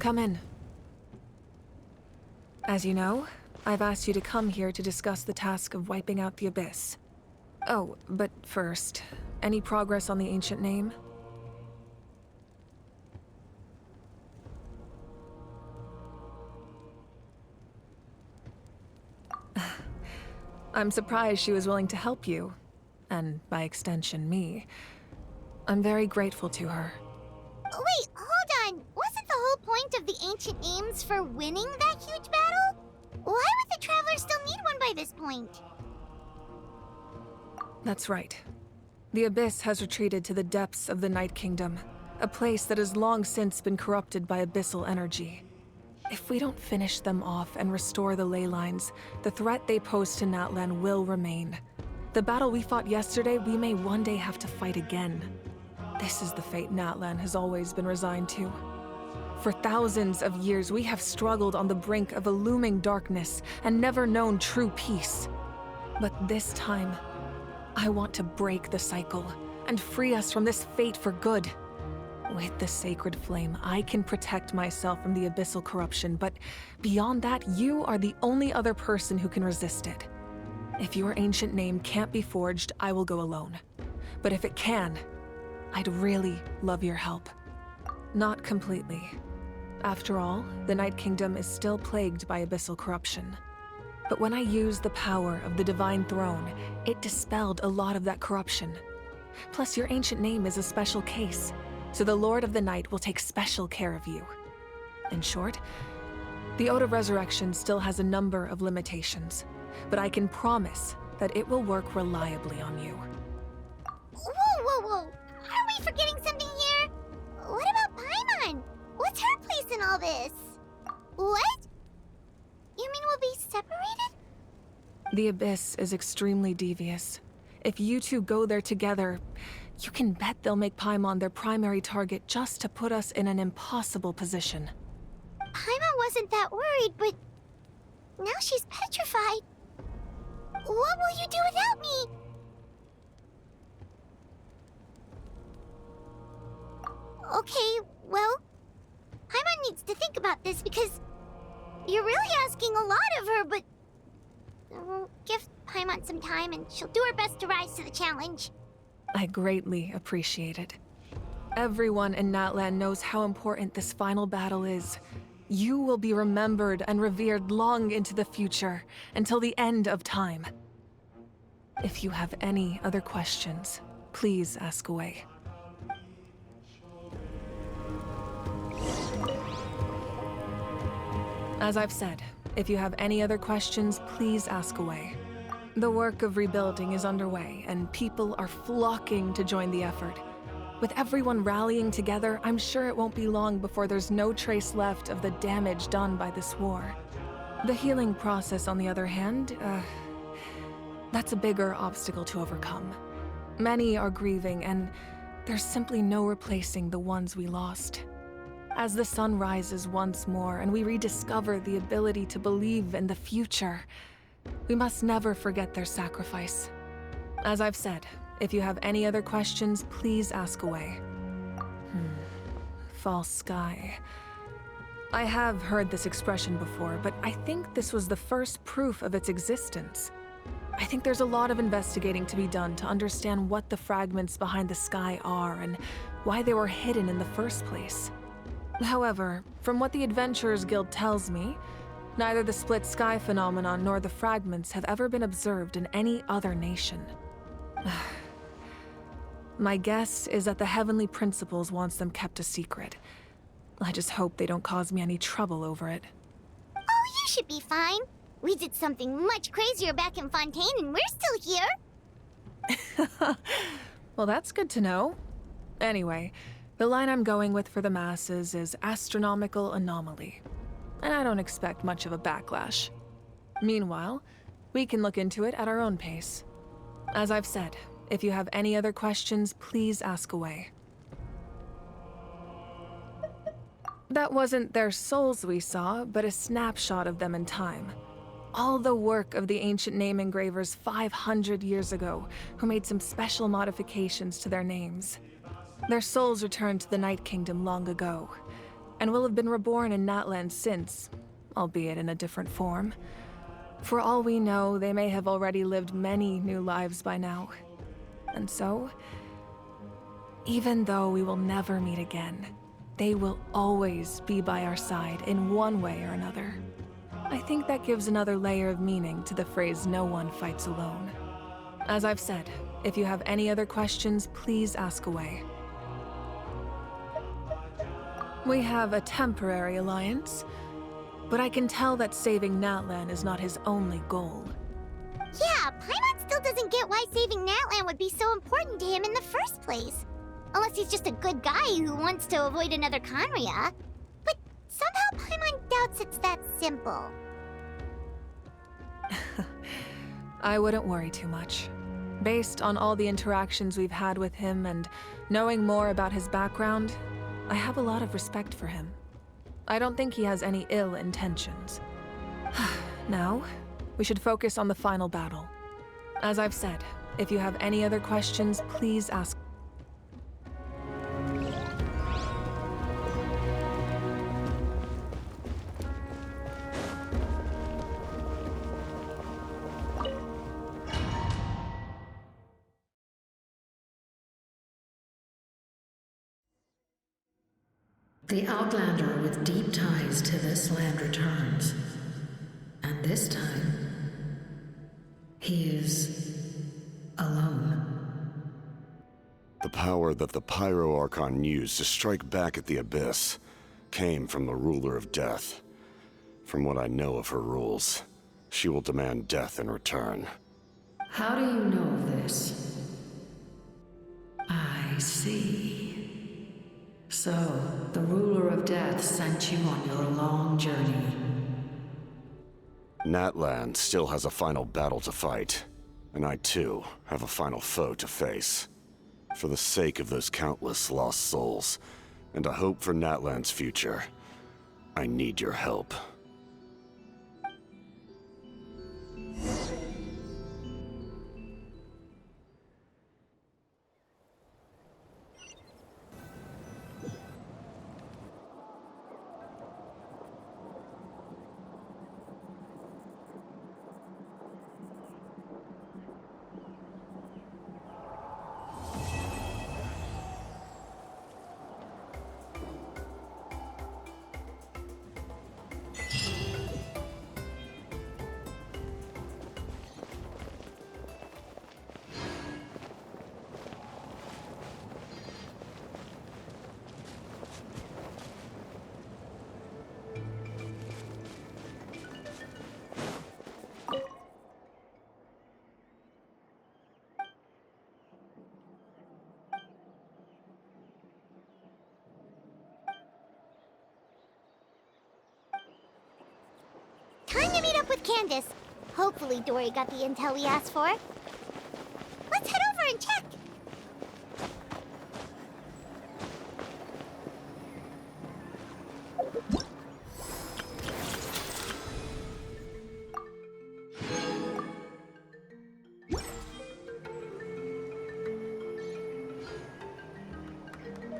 Come in. As you know, I've asked you to come here to discuss the task of wiping out the Abyss. Oh, but first, any progress on the ancient name? I'm surprised she was willing to help you, and by extension, me. I'm very grateful to her. Wait, hold on. Wasn't the whole point of the ancient names for winning that huge battle? Why would the Traveler still need one by this point? That's right. The Abyss has retreated to the depths of the Night Kingdom, a place that has long since been corrupted by abyssal energy. If we don't finish them off and restore the ley lines, the threat they pose to Natlan will remain. The battle we fought yesterday, we may one day have to fight again. This is the fate Natlan has always been resigned to. For thousands of years, we have struggled on the brink of a looming darkness and never known true peace. But this time, I want to break the cycle and free us from this fate for good. With the sacred flame, I can protect myself from the abyssal corruption, but beyond that, you are the only other person who can resist it. If your ancient name can't be forged, I will go alone. But if it can, I'd really love your help. Not completely. After all, the Night Kingdom is still plagued by abyssal corruption. But when I used the power of the Divine Throne, it dispelled a lot of that corruption. Plus, your ancient name is a special case, so the Lord of the Night will take special care of you. In short, the Ode of Resurrection still has a number of limitations, but I can promise that it will work reliably on you. Whoa. Are we forgetting something here? What about Paimon? What's her place in all this? What? You mean we'll be separated? The Abyss is extremely devious. If you two go there together, you can bet they'll make Paimon their primary target just to put us in an impossible position. Paimon wasn't that worried, but now she's petrified. What will you do without me? Okay, well, Paimon needs to think about this because you're really asking a lot of her, but we'll give Paimon some time and she'll do her best to rise to the challenge. I greatly appreciate it. Everyone in Natlan knows how important this final battle is. You will be remembered and revered long into the future, until the end of time. If you have any other questions, please ask away. As I've said, if you have any other questions, please ask away. The work of rebuilding is underway, and people are flocking to join the effort. With everyone rallying together, I'm sure it won't be long before there's no trace left of the damage done by this war. The healing process, on the other hand, that's a bigger obstacle to overcome. Many are grieving, and there's simply no replacing the ones we lost. As the sun rises once more and we rediscover the ability to believe in the future, we must never forget their sacrifice. As I've said, if you have any other questions, please ask away. False sky. I have heard this expression before, but I think this was the first proof of its existence. I think there's a lot of investigating to be done to understand what the fragments behind the sky are and why they were hidden in the first place. However, from what the Adventurers Guild tells me, neither the split sky phenomenon nor the fragments have ever been observed in any other nation. My guess is that the Heavenly Principles wants them kept a secret. I just hope they don't cause me any trouble over it. Oh, you should be fine. We did something much crazier back in Fontaine and we're still here. Well, that's good to know. Anyway, the line I'm going with for the masses is astronomical anomaly. And I don't expect much of a backlash. Meanwhile, we can look into it at our own pace. As I've said, if you have any other questions, please ask away. That wasn't their souls we saw, but a snapshot of them in time. All the work of the ancient name engravers 500 years ago, who made some special modifications to their names. Their souls returned to the Night Kingdom long ago, and will have been reborn in Natlan since, albeit in a different form. For all we know, they may have already lived many new lives by now. And so, even though we will never meet again, they will always be by our side in one way or another. I think that gives another layer of meaning to the phrase "no one fights alone." As I've said, if you have any other questions, please ask away. We have a temporary alliance, but I can tell that saving Natlan is not his only goal. Yeah, Paimon still doesn't get why saving Natlan would be so important to him in the first place. Unless he's just a good guy who wants to avoid another Conria. But somehow Paimon doubts it's that simple. I wouldn't worry too much. Based on all the interactions we've had with him and knowing more about his background, I have a lot of respect for him. I don't think he has any ill intentions. Now, we should focus on the final battle. As I've said, if you have any other questions, please ask. The Outlander with deep ties to this land returns. And this time, he is alone. The power that the Pyro Archon used to strike back at the Abyss came from the Ruler of Death. From what I know of her rules, she will demand death in return. How do you know of this? I see. So, the Ruler of Death sent you on your long journey. Natlan still has a final battle to fight, and I too have a final foe to face. For the sake of those countless lost souls, and a hope for Natlan's future, I need your help. Time to meet up with Candace. Hopefully Dory got the intel we asked for. Let's head over and check.